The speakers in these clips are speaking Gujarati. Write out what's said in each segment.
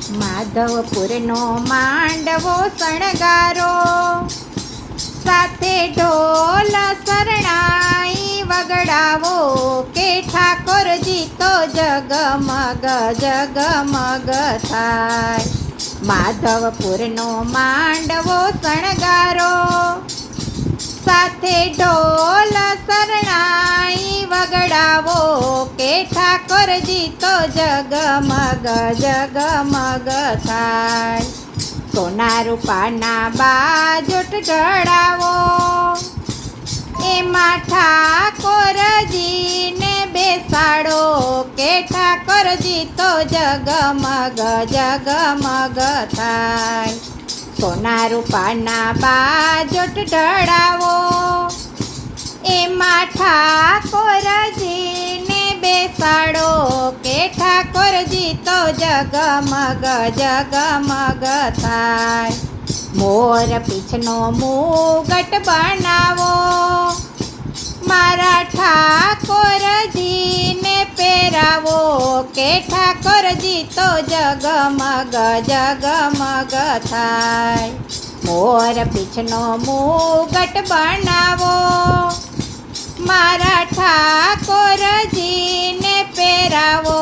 માધવપુરનો માંડવો શણગારો, સાથે ઢોલ શરણાઈ વગડાવો, કે ઠાકોરજી તો જગમગ જગમગ થાય. માધવપુરનો માંડવો શણગારો, સાથે ઢોલ શરણાઈ વગડાવો, કે ઠાકોરજી તો જગમગ જગમગ થાય. સોના રૂપાના બાજોટ ઢળાવો, એમાં ઠાકોરજીને બેસાડો, કે ઠાકોરજી તો જગમગ જગમગ થાય. સોના રૂપાના બાજોટ ઢળાવો, એમાં ઠાકોરજીને બેસાડો, કે ઠાકોરજી તો જગમગ જગમગ થાય. મોર પીછનો મુગટ બનાવો, મારા ઠાકોરજીને પહેરાવો, કે ઠાકોરજી તો જગમગ જગમગ થાય. મોર પીછનો મુગટ બનાવો, મારા ઠાકોરજીને પહેરાવો,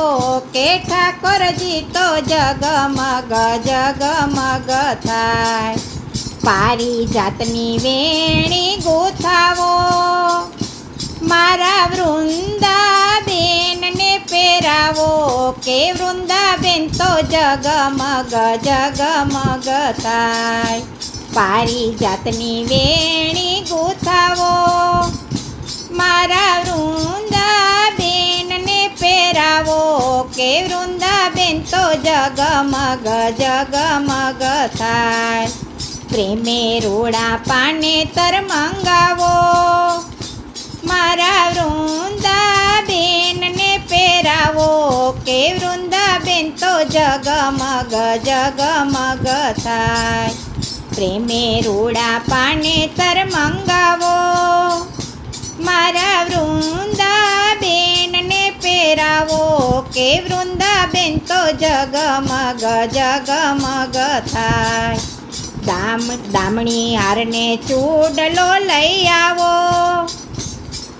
કે ઠાકોરજી તો જગમગ જગમગ થાય. પારિજાતની વેણી ગોથાવો, મારા વૃંદાબેનને પહેરાવો, કે વૃંદાબેન તો જગમગ જગમગ થાય. પારિજાતની વેણી ગોથાવો, મારા વૃંદાબેનને પહેરાવો, કે વૃંદાબેન તો જગમગ જગમગ થાય. પ્રેમે રોડા પાનેતર મંગાવો, મારા વૃંદાબેનને પહેરાવો, કે વૃંદાબેન તો જગમગ જગમગ થાય. પ્રેમે રોડા પાનેતર મંગાવો, મારા વૃંદાબેનને પહેરાવો, કે વૃંદાબેન તો જગમગ જગમગ થાય. દામણી હારને ચૂડલો લઈ આવો,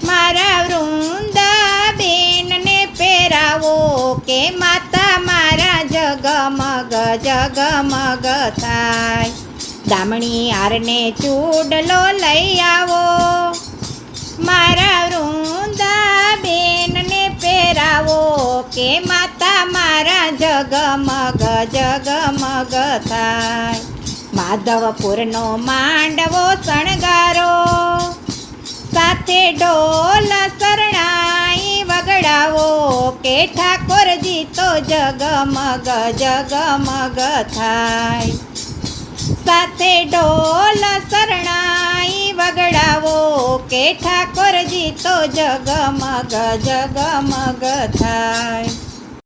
મારા વૃંદાબેનને પહેરાવો, કે માતા મારા જગમગ જગમગ થાય. દામણી હારને ચૂડલો લઈ આવો, મારા વૃંદાબેનને પહેરાવો, કે માતા મારા જગમગ જગમગ થાય. માધવપુરનો માંડવો શણગારો, સાથે ઢોલ શરણાઈ વગડાવો, કે ઠાકોરજી તો જગમગ જગમગ થાય. સાથે ઢોલ શરણાઈ વગડાવો, કે ઠાકોરજી તો જગમગ જગમગ થાય.